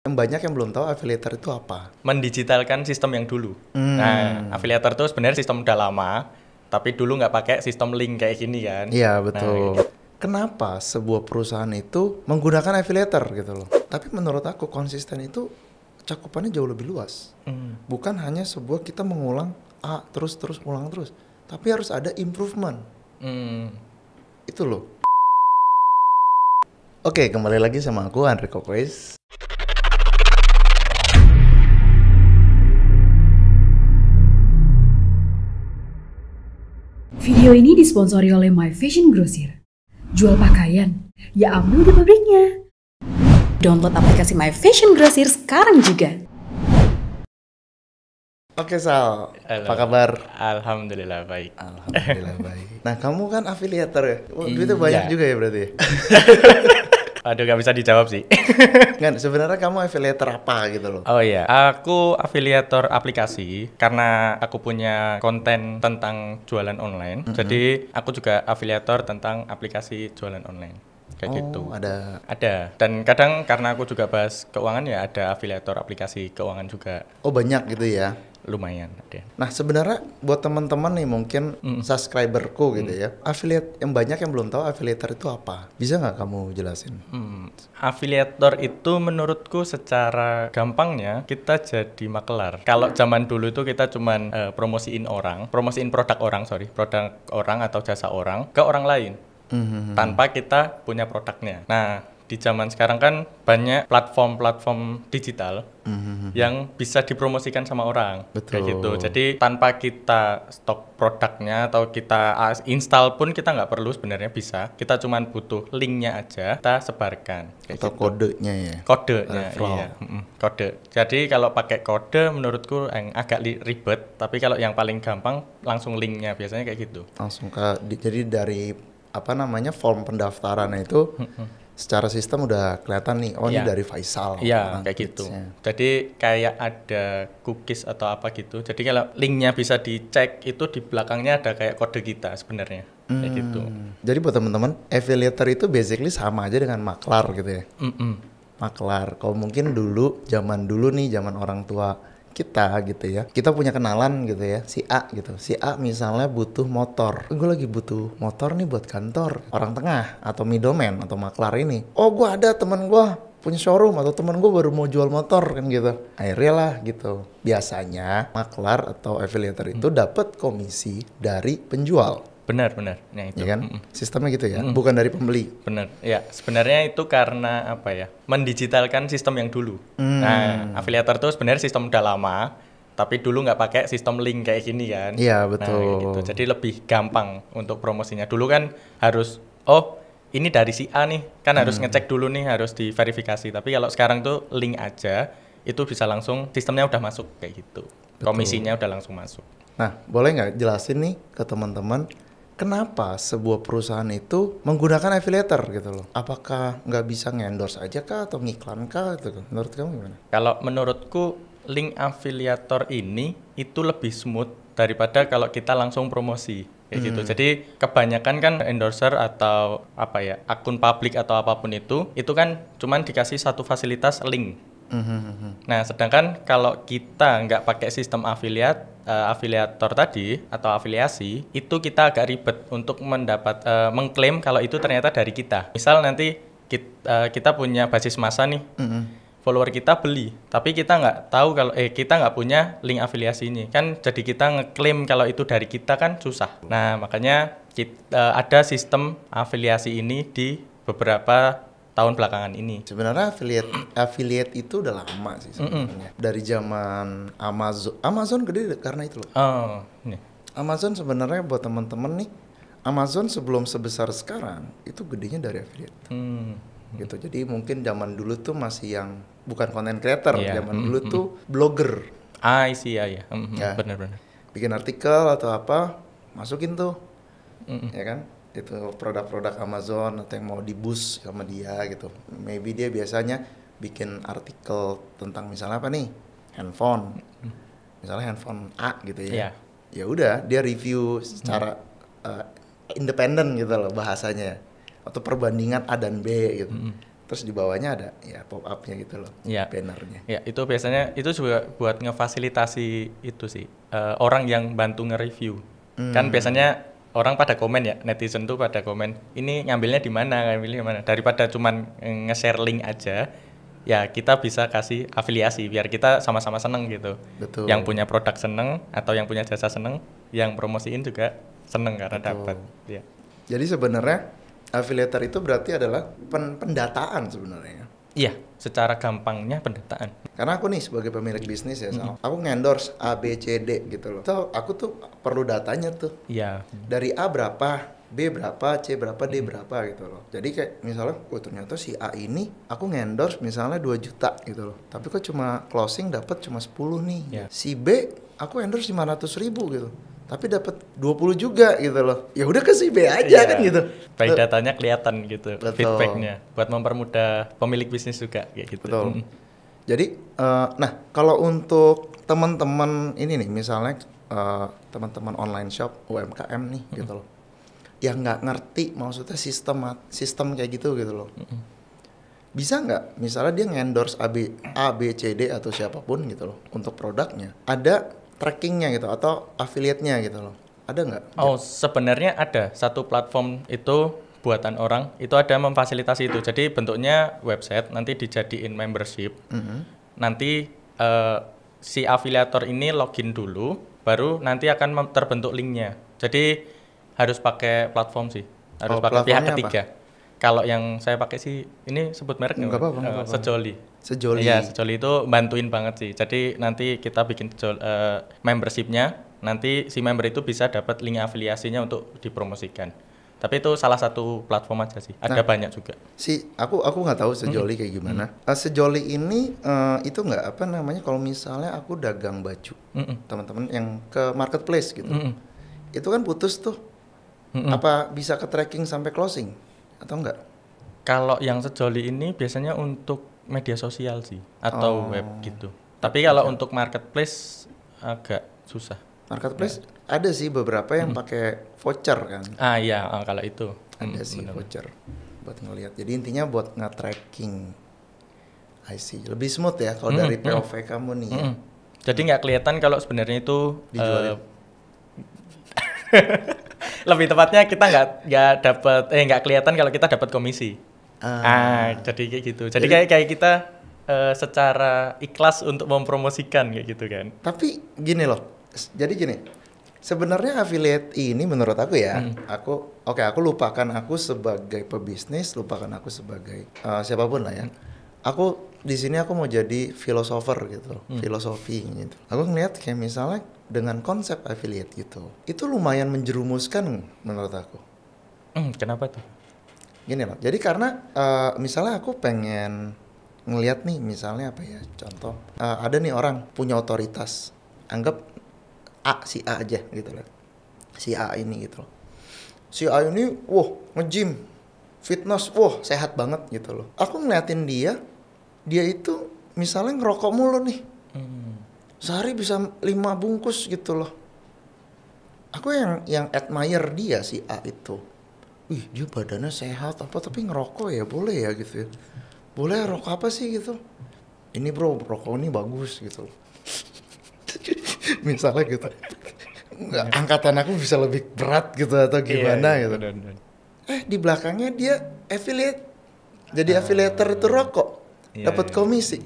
Banyak yang belum tahu affiliator itu apa. Mendigitalkan sistem yang dulu. Nah, affiliator itu sebenarnya sistem udah lama, tapi dulu nggak pakai sistem link kayak gini kan. Iya, Nah, betul. Kenapa sebuah perusahaan itu menggunakan affiliator gitu loh. Tapi menurut aku konsisten itu cakupannya jauh lebih luas. Bukan hanya sebuah kita mengulang A terus ulang terus. Tapi harus ada improvement. Itu loh. Oke, kembali lagi sama aku Andre Kokois. Video ini disponsori oleh My Fashion Grocer. Jual pakaian, ya ambil di pabriknya. Download aplikasi My Fashion Grocer sekarang juga. Oke Sal, Halo. apa kabar? Alhamdulillah baik. Alhamdulillah baik. Nah kamu kan affiliator ya? Duitnya banyak juga ya berarti ya? Aduh, nggak bisa dijawab sih. Nggak, sebenarnya kamu affiliator apa gitu loh? Oh iya, aku afiliator aplikasi karena aku punya konten tentang jualan online. Jadi aku juga afiliator tentang aplikasi jualan online. Kayak gitu. Ada. Dan kadang karena aku juga bahas keuangan ya ada afiliator aplikasi keuangan juga. Oh banyak gitu ya? Lumayan ada. Nah sebenarnya buat teman-teman nih mungkin subscriberku gitu ya, affiliate yang banyak yang belum tahu affiliator itu apa, bisa nggak kamu jelasin? Afiliator itu menurutku secara gampangnya kita jadi makelar. Kalau zaman dulu itu kita cuman promosiin produk orang atau jasa orang ke orang lain tanpa kita punya produknya. Nah di zaman sekarang kan banyak platform digital yang bisa dipromosikan sama orang. Betul. Kayak gitu. Jadi tanpa kita stok produknya atau kita install pun kita nggak perlu sebenarnya bisa. Kita cuma butuh linknya aja, kita sebarkan. Kayak Atau gitu. Kodenya ya? Kodenya, Referral. iya. Kode. Jadi kalau pakai kode menurutku yang agak ribet, tapi kalau yang paling gampang langsung linknya biasanya kayak gitu. Langsung jadi dari form pendaftarannya itu secara sistem udah kelihatan nih, oh ini Iya. dari Faisal. Iya, kayak gitu. Jadi kayak ada cookies atau apa gitu. Jadi kalau linknya bisa dicek itu di belakangnya ada kayak kode kita sebenarnya. Kayak gitu. Jadi buat teman-teman, affiliator itu basically sama aja dengan maklar gitu ya. Maklar. Kalau mungkin zaman dulu nih, zaman orang tua kita gitu ya, kita punya kenalan gitu ya, si A gitu. Si A misalnya butuh motor, gue lagi butuh motor nih buat kantor. Orang tengah atau middleman atau maklar ini, oh gue ada temen gue punya showroom atau temen gue baru mau jual motor kan gitu. Akhirnya lah gitu. Biasanya maklar atau affiliator itu dapat komisi dari penjual. Benar. Nah itu. Ya kan? Sistemnya gitu ya, bukan dari pembeli. Benar. Ya, sebenarnya itu karena apa ya? Mendigitalkan sistem yang dulu. Nah, afiliator itu sebenarnya sistem udah lama, tapi dulu nggak pakai sistem link kayak gini kan. Iya, Nah, betul. kayak gitu. Jadi lebih gampang untuk promosinya. Dulu kan harus ini dari si A nih, kan harus ngecek dulu nih, harus diverifikasi. Tapi kalau sekarang tuh link aja, itu bisa langsung sistemnya udah masuk kayak gitu. Komisinya udah langsung masuk. Nah, boleh nggak jelasin nih ke teman-teman kenapa sebuah perusahaan itu menggunakan affiliator gitu loh? Apakah nggak bisa nge-endorse aja kah atau ngiklan kah gitu? Menurut kamu gimana? Kalau menurutku link afiliator ini itu lebih smooth daripada kalau kita langsung promosi kayak gitu. Jadi kebanyakan kan endorser atau akun publik atau apapun itu kan cuman dikasih satu fasilitas link. Nah, sedangkan kalau kita nggak pakai sistem afiliator tadi atau afiliasi, itu kita agak ribet untuk mengklaim kalau itu ternyata dari kita. Misal nanti kita punya basis massa nih, follower kita beli, tapi kita nggak tahu kalau kita nggak punya link afiliasi ini, kan jadi kita ngeklaim kalau itu dari kita kan susah. Nah, makanya ada sistem afiliasi ini di beberapa tahun belakangan ini. Sebenarnya affiliate itu udah lama sih sebenarnya. Dari zaman Amazon gede karena itu loh. Oh, ini. Amazon sebenarnya buat teman-teman nih, Amazon sebelum sebesar sekarang itu gedenya dari affiliate. Gitu. Jadi mungkin zaman dulu tuh masih yang bukan content creator, zaman dulu tuh blogger. I see ya. Ya. Benar. Bikin artikel atau apa, masukin tuh. Ya kan? Itu produk-produk Amazon atau yang mau di-boost sama dia gitu. Maybe dia biasanya bikin artikel tentang misalnya apa nih? Handphone. Misalnya handphone A gitu ya. Ya udah, dia review secara independen gitu loh bahasanya. Atau perbandingan A dan B gitu. terus di bawahnya ada ya pop up-nya gitu loh, Iya. bannernya. Ya, itu biasanya itu juga buat ngefasilitasi itu sih orang yang bantu nge-review. Kan biasanya orang pada komen ya, netizen tuh pada komen, ini ngambilnya di mana, ngambilnya di mana. Daripada cuman nge-share link aja, ya kita bisa kasih afiliasi biar kita sama-sama seneng gitu. Betul. Yang punya produk seneng atau yang punya jasa seneng, yang promosiin juga seneng karena dapat. Ya. Jadi sebenarnya affiliator itu berarti adalah pendataan sebenarnya. Iya, secara gampangnya pendataan. Karena aku nih sebagai pemilik bisnis ya, aku ngendorse A, B, C, D gitu loh. So, aku tuh perlu datanya tuh. Iya. Dari A berapa, B berapa, C berapa, D berapa gitu loh. Jadi kayak misalnya, ternyata si A ini aku ngendorse misalnya 2 juta gitu loh. Tapi kok cuma closing dapat cuma 10 nih. Ya. Si B aku endorse 500.000 gitu. Tapi dapat 20 juga gitu loh. Ya udah ke si B aja kan gitu. Baik datanya kelihatan gitu, Betul. feedbacknya buat mempermudah pemilik bisnis juga kayak gitu. Betul. Jadi, nah kalau untuk teman-teman ini nih, misalnya teman-teman online shop UMKM nih gitu loh, yang nggak ngerti maksudnya sistem kayak gitu loh, bisa nggak misalnya dia ngendorse A, B, C, D atau siapapun gitu loh untuk produknya, ada trackingnya gitu atau affiliate-nya gitu loh, ada nggak? Oh, sebenarnya ada satu platform itu buatan orang, itu ada memfasilitasi itu. Jadi bentuknya website, nanti dijadiin membership. Nanti si afiliator ini login dulu, baru nanti akan terbentuk linknya. Jadi harus pakai platform sih, harus pakai pihak ketiga. Kalau yang saya pakai sih, ini sebut merek nggak apa-apa. Sejoli. Iya, Sejoli itu bantuin banget sih. Jadi nanti kita bikin membershipnya, nanti si member itu bisa dapat link afiliasinya untuk dipromosikan. Tapi itu salah satu platform aja sih. Ada banyak juga. Aku nggak tahu Sejoli kayak gimana. Sejoli ini itu nggak apa namanya kalau misalnya aku dagang baju, teman-teman yang ke marketplace gitu, itu kan putus tuh. Apa bisa ke tracking sampai closing atau enggak? Kalau yang Sejoli ini biasanya untuk media sosial sih atau web gitu. Tapi kalau untuk marketplace agak susah. Marketplace ada sih beberapa yang pakai voucher kan. Iya, kalau itu ada sih voucher buat ngelihat. Jadi intinya buat nge-tracking. I see. Lebih smooth ya kalau dari POV kamu nih. Ya. Jadi nggak kelihatan kalau sebenarnya itu dijualin. Lebih tepatnya kita nggak kelihatan kalau kita dapat komisi. Jadi kayak gitu. Jadi kayak kita secara ikhlas untuk mempromosikan kayak gitu kan. Tapi gini loh. Jadi gini. Sebenarnya affiliate ini menurut aku ya, aku lupakan aku sebagai pebisnis, lupakan aku sebagai siapapun lah ya. Aku di sini aku mau jadi filosofer gitu, filosofi gitu. Aku ngeliat kayak misalnya dengan konsep affiliate gitu, itu lumayan menjerumuskan menurut aku. Kenapa tuh? Gini loh, jadi karena misalnya aku pengen ngeliat nih, misalnya apa ya, contoh, ada nih orang punya otoritas, anggap si A aja gitu loh, si A ini gitu loh. Si A ini, nge-gym, fitness, sehat banget gitu loh. Aku ngeliatin dia itu misalnya ngerokok mulu nih. Sehari bisa 5 bungkus gitu loh. Aku yang admire dia si A itu. Wih, dia badannya sehat apa tapi ngerokok ya boleh ya gitu ya. Boleh rokok apa sih gitu. Ini bro, rokok ini bagus gitu. Misalnya gitu. Nggak, angkatan aku bisa lebih berat gitu atau gimana gitu. Bener. Di belakangnya dia affiliate. Jadi affiliator itu rokok. Dapat komisi.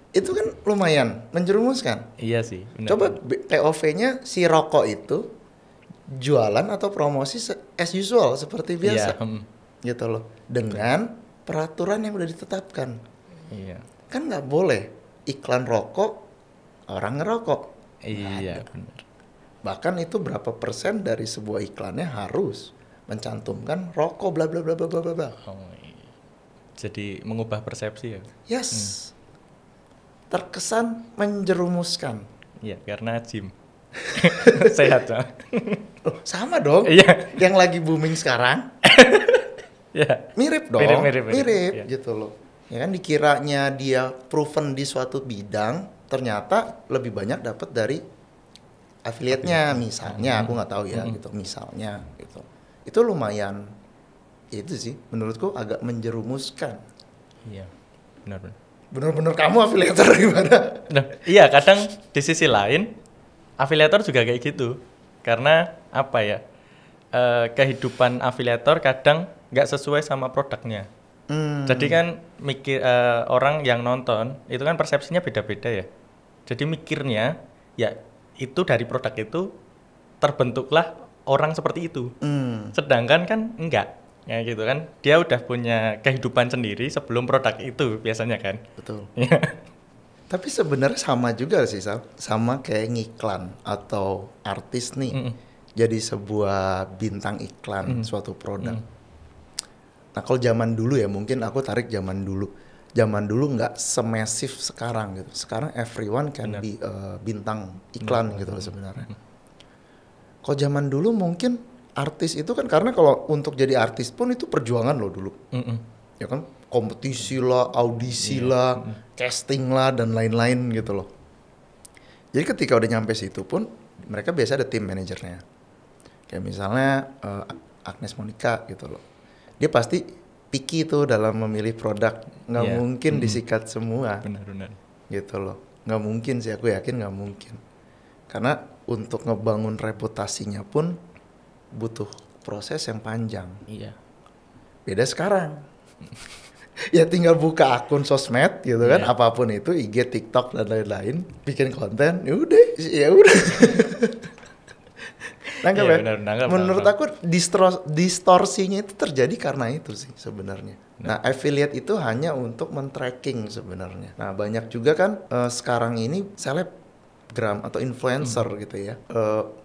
Itu kan lumayan menjerumuskan. Iya sih. Bener. Coba POV-nya si rokok itu jualan atau promosi as usual seperti biasa. Gitu loh. Dengan peraturan yang udah ditetapkan. Iya. Kan nggak boleh iklan rokok orang ngerokok. Iya, benar. Bahkan itu berapa persen dari sebuah iklannya harus mencantumkan rokok bla bla bla bla bla bla. Jadi mengubah persepsi ya. Yes. Terkesan menjerumuskan. Iya, karena gym. Sehat, Bang. Sama dong. Iya. Yang lagi booming sekarang. Iya. Mirip dong. Mirip gitu loh. Ya kan dikiranya dia proven di suatu bidang, ternyata lebih banyak dapat dari affiliate-nya misalnya, aku nggak tahu ya gitu, misalnya gitu. Itu lumayan, ya itu sih menurutku agak menjerumuskan. Iya, benar-benar. Bener-bener kamu afiliator gimana? Nah, iya, kadang di sisi lain afiliator juga kayak gitu. Karena apa ya? Kehidupan afiliator kadang nggak sesuai sama produknya. Jadi kan orang yang nonton itu kan persepsinya beda-beda ya. Jadi mikirnya ya itu dari produk itu terbentuklah orang seperti itu. Sedangkan kan enggak. Ya gitu kan. Dia udah punya kehidupan sendiri sebelum produk itu biasanya kan. Betul. Tapi sebenarnya sama juga sih, Sal. Sama kayak ngiklan atau artis nih. Jadi sebuah bintang iklan suatu produk. Nah kalau zaman dulu ya, mungkin aku tarik zaman dulu. Zaman dulu nggak semasif sekarang gitu. Sekarang everyone can be bintang iklan gitu loh sebenarnya. Kalau zaman dulu mungkin artis itu kan, karena kalau untuk jadi artis pun itu perjuangan loh dulu. Ya kan, kompetisi lah, audisi lah, casting lah, dan lain-lain gitu loh. Jadi ketika udah nyampe situ pun, mereka biasa ada tim manajernya. Kayak misalnya Agnes Monica gitu loh. Dia pasti picky tuh dalam memilih produk. Nggak mungkin disikat semua. Benar-benar. Gitu loh. Nggak mungkin sih, aku yakin nggak mungkin. Karena untuk ngebangun reputasinya pun butuh proses yang panjang. Iya. Beda sekarang. Ya tinggal buka akun sosmed gitu kan, apapun itu, IG, TikTok dan lain-lain, bikin konten, ya udah. Nangkep ya? Menurut aku distorsinya itu terjadi karena itu sih sebenarnya. Nah, affiliate itu hanya untuk men-tracking sebenarnya. Nah, banyak juga kan sekarang ini selebgram atau influencer gitu ya,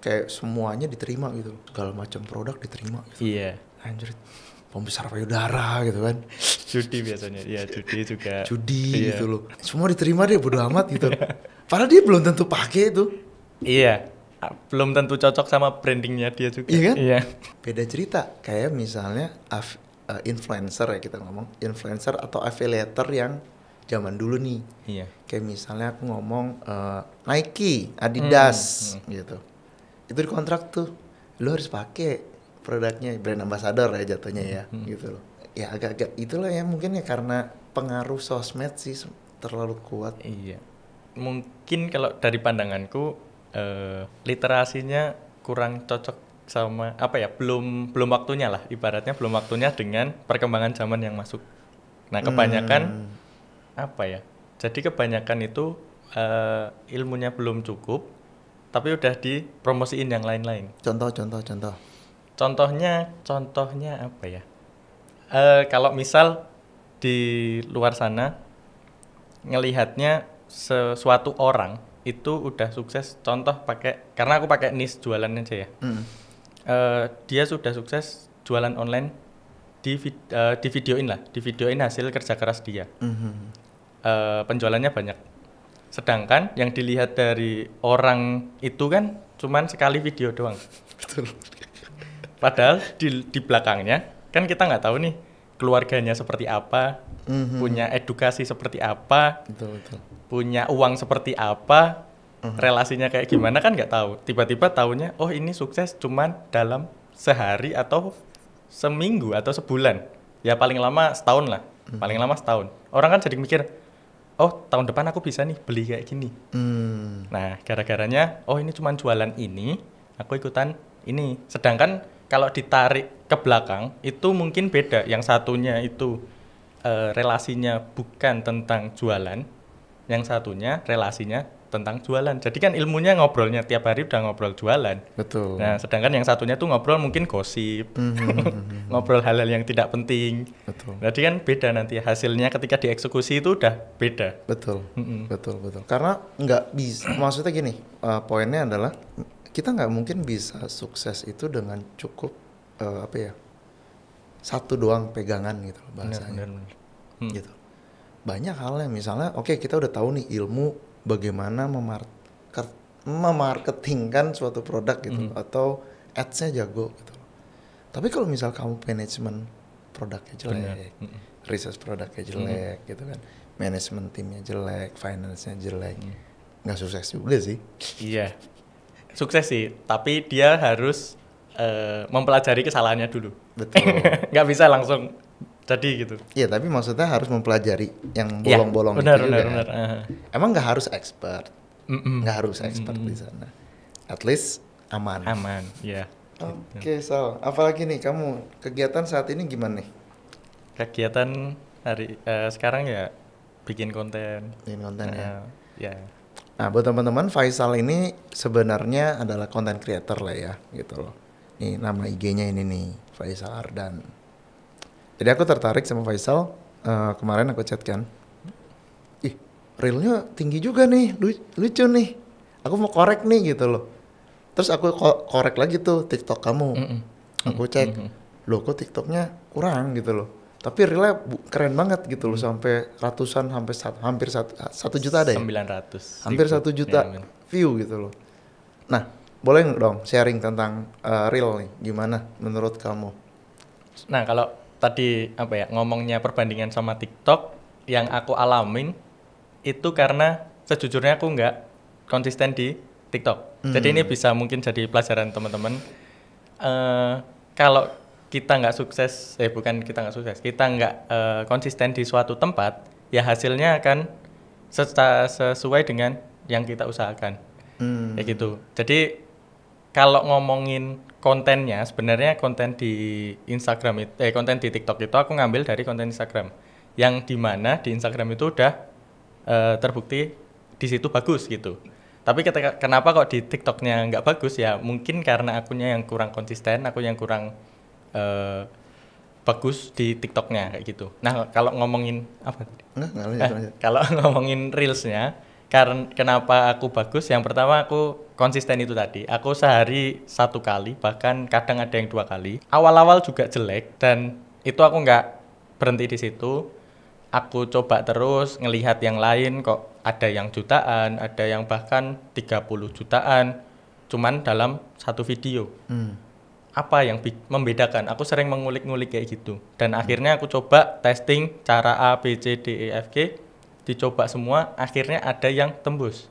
kayak semuanya diterima gitu, segala macam produk diterima gitu. Iya. Anjir, pembesar payudara gitu kan. Judi biasanya, iya judi juga. Judi gitu loh. Semua diterima deh, bodo amat gitu. Padahal dia belum tentu pakai itu. Iya, belum tentu cocok sama brandingnya dia juga. Iya kan? Iya. Beda cerita. Kayak misalnya influencer ya, kita ngomong influencer atau affiliator yang zaman dulu nih. Iya. Kayak misalnya aku ngomong Nike, Adidas gitu. Itu di kontrak tuh, lu harus pakai produknya, brand ambassador ya jatuhnya ya, gitu loh. Ya agak-agak itulah ya, mungkin ya karena pengaruh sosmed sih terlalu kuat. Iya. Mungkin kalau dari pandanganku literasinya kurang cocok sama apa ya, belum waktunya lah, ibaratnya belum waktunya dengan perkembangan zaman yang masuk. Nah, kebanyakan apa ya? Jadi kebanyakan itu ilmunya belum cukup, tapi udah dipromosiin yang lain-lain. Contoh. Contohnya apa ya? Kalau misal di luar sana ngelihatnya sesuatu orang itu udah sukses, contoh karena aku pakai niche jualan aja ya. Dia sudah sukses jualan online, divideoin hasil kerja keras dia. Penjualannya banyak. Sedangkan yang dilihat dari orang itu kan cuman sekali video doang. Betul. Padahal di belakangnya kan kita nggak tahu nih keluarganya seperti apa, punya edukasi seperti apa, Betul. punya uang seperti apa, relasinya kayak gimana kan nggak tahu. Tiba-tiba taunya, oh ini sukses cuman dalam sehari atau seminggu atau sebulan. Ya paling lama setahun lah, paling lama setahun. Orang kan jadi mikir, oh tahun depan aku bisa nih beli kayak gini. Nah gara-garanya, oh ini cuman jualan ini, aku ikutan ini. Sedangkan kalau ditarik ke belakang itu mungkin beda. Yang satunya itu relasinya bukan tentang jualan, yang satunya relasinya tentang jualan. Jadi kan ilmunya ngobrolnya tiap hari udah ngobrol jualan. Betul. Nah sedangkan yang satunya tuh ngobrol mungkin gosip, ngobrol hal-hal yang tidak penting. Betul. Jadi kan beda nanti hasilnya ketika dieksekusi itu udah beda. Betul. Karena nggak bisa, maksudnya gini, poinnya adalah kita nggak mungkin bisa sukses itu dengan cukup satu doang pegangan gitu bahasanya. Benar. Gitu. Banyak hal yang misalnya, oke, kita udah tahu nih ilmu bagaimana memarketingkan suatu produk gitu, atau ads-nya jago gitu. Tapi kalau misal kamu manajemen produknya jelek, research produknya jelek gitu kan, manajemen timnya jelek, finance-nya jelek, nggak sukses juga sih. Iya. Sukses sih, tapi dia harus mempelajari kesalahannya dulu. Betul. Nggak bisa langsung jadi gitu. Iya, tapi maksudnya harus mempelajari yang Ya, bolong-bolong benar, itu benar, juga. benar. Emang nggak harus expert, Mm-mm. nggak harus expert di sana. At least aman. Aman, ya. Oke, Sal. Apalagi nih kamu kegiatan saat ini gimana nih? Kegiatan hari sekarang ya bikin konten. Bikin konten ya. Ya. Nah, buat teman-teman, Faisal ini sebenarnya adalah content creator lah ya, gitu loh. Nih, nama IG-nya ini nih, Faisal Ardan. Jadi aku tertarik sama Faisal, kemarin aku chat kan. Ih, reel-nya tinggi juga nih, lucu nih. Aku mau korek nih gitu loh. Terus aku korek lagi tuh TikTok kamu. Aku cek, loh kok TikToknya kurang gitu loh. Tapi reelnya keren banget gitu loh, sampai ratusan, hampir 1 juta ada ya? 900. Hampir 1 juta Ya, view gitu loh. Nah, boleh dong sharing tentang reel nih, gimana menurut kamu? nah, kalau tadi apa ya ngomongnya perbandingan sama TikTok, yang aku alamin itu karena sejujurnya aku nggak konsisten di TikTok. Jadi ini bisa mungkin jadi pelajaran teman-teman. Kalau kita nggak sukses, bukan kita nggak sukses, kita nggak konsisten di suatu tempat, ya hasilnya akan sesuai dengan yang kita usahakan. Kayak gitu. Jadi kalau ngomongin kontennya, sebenarnya konten di Instagram itu, konten di TikTok itu aku ngambil dari konten Instagram, yang dimana di Instagram itu udah terbukti di situ bagus gitu. Tapi kenapa kok di TikToknya nggak bagus ya? Mungkin karena akunya yang kurang konsisten, aku yang kurang bagus di TikToknya kayak gitu. Nah, kalau ngomongin apa tadi? Nggak lanjut. Kalau ngomongin reelsnya, kenapa aku bagus? Yang pertama aku konsisten itu tadi. Aku sehari 1 kali, bahkan kadang ada yang 2 kali. Awal-awal juga jelek dan itu aku nggak berhenti di situ. Aku coba terus ngelihat yang lain, kok ada yang jutaan, ada yang bahkan 30 jutaan, cuman dalam satu video. Apa yang membedakan? Aku sering mengulik-ngulik kayak gitu. Dan akhirnya aku coba testing cara A, B, C, D, E, F, G. Dicoba semua, akhirnya ada yang tembus.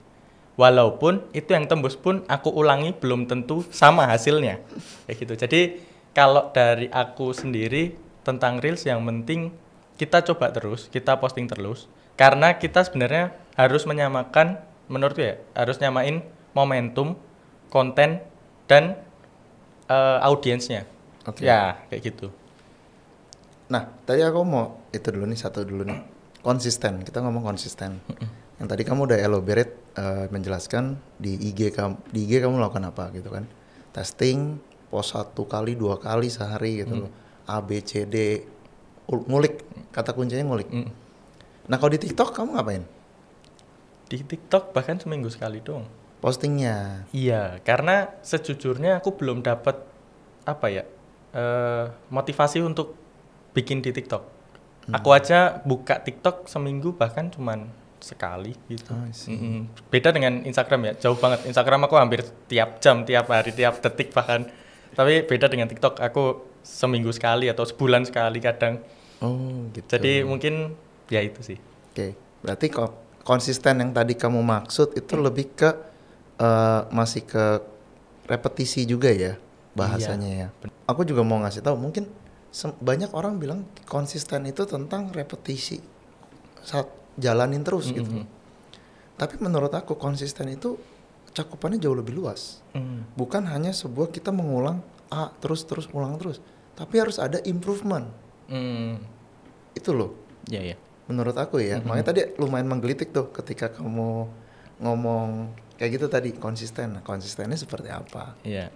Walaupun itu yang tembus pun aku ulangi belum tentu sama hasilnya. Kayak gitu. Jadi kalau dari aku sendiri tentang Reels, yang penting kita coba terus, kita posting terus. Karena kita sebenarnya harus menyamakan, menurutku ya, harus nyamain momentum, konten, dan audiensnya. Oke. Ya, kayak gitu. Nah, tadi aku mau itu dulu nih, satu dulu nih. Konsisten, kita ngomong konsisten. Yang tadi kamu udah elaborate menjelaskan di IG kamu melakukan apa gitu kan. Testing, post 1 kali, 2 kali sehari gitu loh. A, B, C, D, ngulik, kata kuncinya ngulik. Nah, kalau di TikTok kamu ngapain? Di TikTok bahkan seminggu sekali dong. Postingnya. Iya, karena sejujurnya aku belum dapat apa ya motivasi untuk bikin di TikTok. Aku aja buka TikTok seminggu bahkan cuman sekali gitu. Beda dengan Instagram ya, jauh banget. Instagram aku hampir tiap jam, tiap hari, tiap detik bahkan. Tapi beda dengan TikTok, aku seminggu sekali atau sebulan sekali kadang. Oh gitu. Jadi mungkin ya itu sih. Oke, berarti konsisten yang tadi kamu maksud itu lebih ke masih ke repetisi juga ya bahasanya ya. Aku juga mau ngasih tahu, mungkin banyak orang bilang konsisten itu tentang repetisi saat jalanin terus gitu. Tapi menurut aku konsisten itu cakupannya jauh lebih luas. Bukan hanya sebuah kita mengulang A terus ulang terus, tapi harus ada improvement. Itu loh. Iya. Menurut aku ya. Makanya tadi lumayan menggelitik tuh ketika kamu ngomong kayak gitu tadi, konsisten. Nah, konsistennya seperti apa? Iya.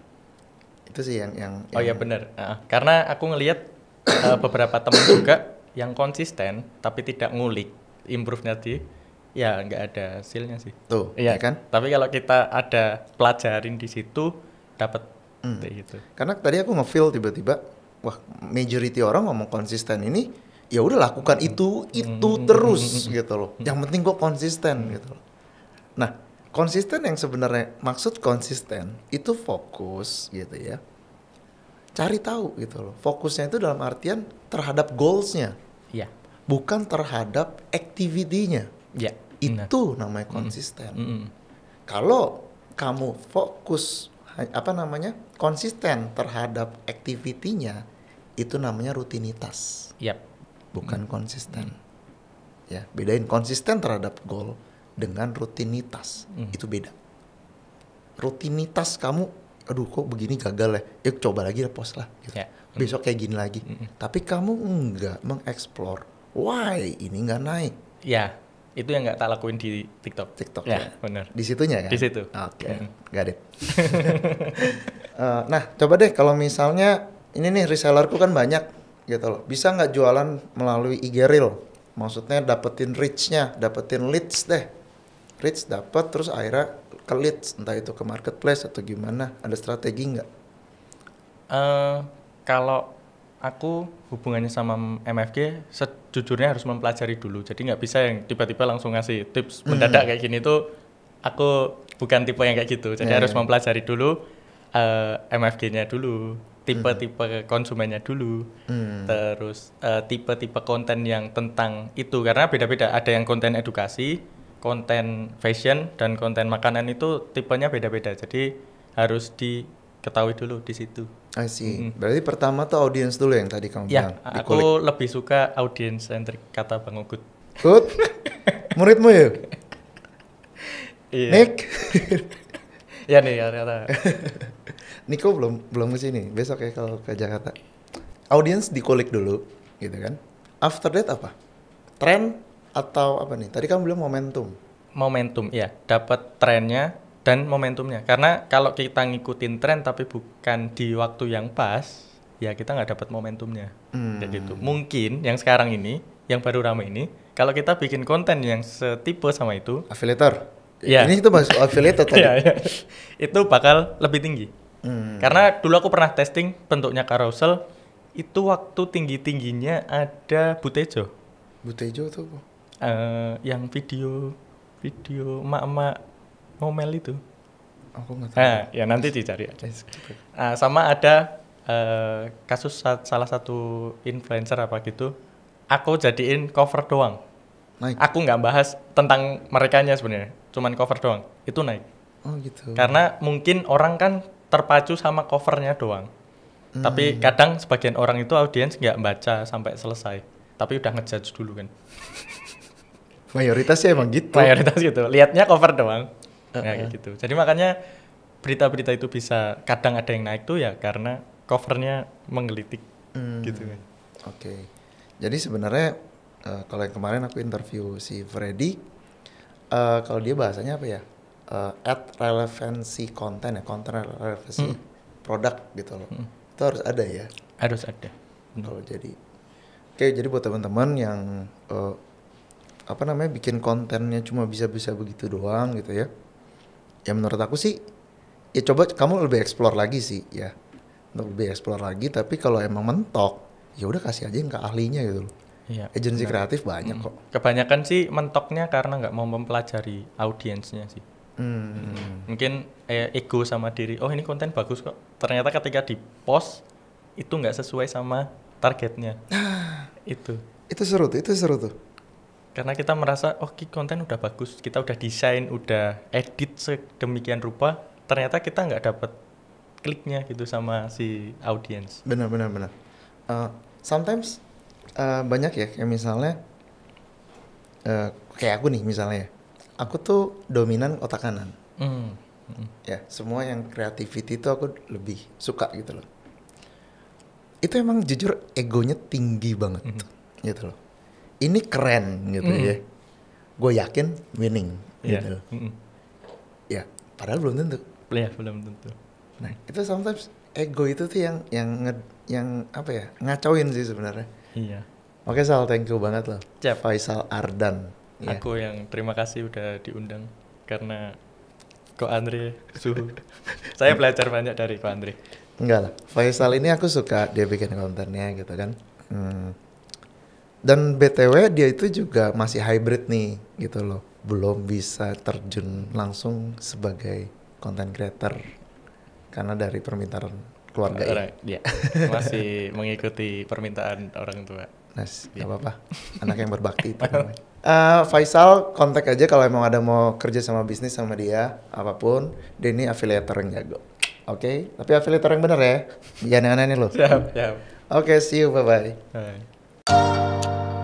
Itu sih yang Oh ya benar. Karena aku ngelihat beberapa teman juga yang konsisten tapi tidak ngulik improve-nya ya nggak ada hasilnya sih. Tuh, iya ya kan? Tapi kalau kita ada pelajarin di situ dapat kayak gitu. Karena tadi aku nge-feel tiba-tiba, wah, majority orang ngomong konsisten ini ya udah lakukan itu terus gitu loh. Yang penting kok konsisten gitu loh. Nah, konsisten yang sebenarnya maksud konsisten itu fokus gitu ya. Cari tahu gitu loh. Fokusnya itu dalam artian terhadap goals-nya. Iya. Bukan terhadap activity-nya. Iya. Itu namanya konsisten. Kalau kamu fokus konsisten terhadap activity-nya, itu namanya rutinitas. Iya. bukan konsisten. Ya, bedain konsisten terhadap goal dengan rutinitas. Itu beda. Rutinitas kamu, aduh kok begini gagal ya, coba lagi lah post lah. Gitu. Besok kayak gini lagi. Tapi kamu enggak mengeksplor why ini enggak naik. Ya, itu yang nggak tak lakuin di TikTok. Ya, benar. Di situnya kan? Di situ. Oke, got it. Nah, coba deh kalau misalnya ini nih resellerku kan banyak gitu loh. Bisa nggak jualan melalui IG Reel? Maksudnya dapetin reach-nya, dapetin leads deh. Reach dapat terus akhirnya ke leads, entah itu ke marketplace atau gimana. Ada strategi nggak? Kalau aku hubungannya sama MFG sejujurnya harus mempelajari dulu. Jadi nggak bisa yang tiba-tiba langsung ngasih tips mendadak kayak gini tuh. Aku bukan tipe yang kayak gitu. Jadi harus mempelajari dulu MFG-nya dulu, tipe-tipe konsumennya dulu, terus tipe-tipe konten yang tentang itu. Karena beda-beda. Ada yang konten edukasi, konten fashion, dan konten makanan itu tipenya beda-beda. Jadi harus diketahui dulu di situ. I see. Berarti pertama tuh audience dulu yang tadi kamu bilang. Ya, aku lebih suka audience centric kata Bang Ugut. Good. Muridmu ya? Iya. Nick. Ya nih, kata. Niko belum ke sini. Besok ya kalau ke Jakarta. Audience dikulik dulu, gitu kan. After that apa? Trend atau apa nih? Tadi kamu bilang momentum. Momentum, ya. Dapat trennya dan momentumnya. Karena kalau kita ngikutin tren tapi bukan di waktu yang pas, ya kita nggak dapat momentumnya. Kayak gitu. Mungkin yang sekarang ini, yang baru ramai ini, kalau kita bikin konten yang setipe sama itu, affiliator. Ya. Ini itu masuk affiliator tadi. Ya. Itu bakal lebih tinggi. Karena dulu aku pernah testing bentuknya carousel, itu waktu tinggi-tingginya ada Butejo. Butejo tuh apa? Yang video emak-emak ngomel itu. Aku nggak tahu. Ya nanti dicari aja. Sama ada kasus salah satu influencer apa gitu, aku jadiin cover doang. Naik. Aku nggak bahas tentang merekanya sebenarnya, cuman cover doang. Itu naik. Oh gitu. Karena mungkin orang kan terpacu sama covernya doang. Tapi kadang sebagian orang itu audiens nggak baca sampai selesai, tapi udah ngejudge dulu kan. Mayoritasnya emang gitu. Mayoritas gitu. Lihatnya cover doang. Kayak gitu. Jadi makanya berita-berita itu bisa kadang ada yang naik tuh ya karena covernya menggelitik gitu kan. Oke. Jadi sebenarnya kalau yang kemarin aku interview si Freddy, kalau dia bahasanya apa ya? Add relevancy konten ya, konten relevancy produk gitu loh. Itu harus ada ya. Harus ada. Kalau jadi, oke, jadi buat teman-teman yang bikin kontennya cuma bisa begitu doang gitu ya. Ya menurut aku sih, ya coba kamu lebih explore lagi sih ya. Lebih explore lagi, tapi kalau emang mentok, ya udah kasih aja yang ke ahlinya gitu loh. Iya. Agensi kreatif banyak kok. Kebanyakan sih mentoknya karena nggak mau mempelajari audiensnya sih. Mungkin ego sama diri. Oh ini konten bagus kok. Ternyata ketika di post itu nggak sesuai sama targetnya. Itu seru tuh. Karena kita merasa konten udah bagus, kita udah desain, udah edit sedemikian rupa, ternyata kita nggak dapet kliknya gitu sama si audiens. Benar. Sometimes banyak ya, kayak misalnya kayak aku nih misalnya, aku tuh dominan otak kanan. Ya, semua yang creativity itu aku lebih suka gitu loh. Itu emang jujur egonya tinggi banget gitu loh. Ini keren gitu ya. Gue yakin winning gitu loh. Ya, padahal belum tentu. Ya, belum tentu. Nah, itu sometimes ego itu tuh yang apa ya? Ngacauin sih sebenarnya. Iya. Oke Sal, thank you banget loh. Siap. Faisal Ardan. Aku yang terima kasih udah diundang karena Ko Andre suhu. Saya belajar banyak dari Ko Andre. Enggak lah, Faisal ini aku suka dia bikin kontennya gitu kan. Dan BTW dia itu juga masih hybrid nih gitu loh. Belum bisa terjun langsung sebagai content creator karena dari permintaan keluarga. Iya. Masih mengikuti permintaan orang tua. Gak apa-apa, anak yang berbakti itu. Faisal kontak aja kalau emang ada mau kerja sama bisnis sama dia, apapun. Dia ini affiliator yang jago. Oke, tapi affiliator yang bener ya. Jangan aneh-aneh loh. Siap. Oke, see you, bye-bye. Bye.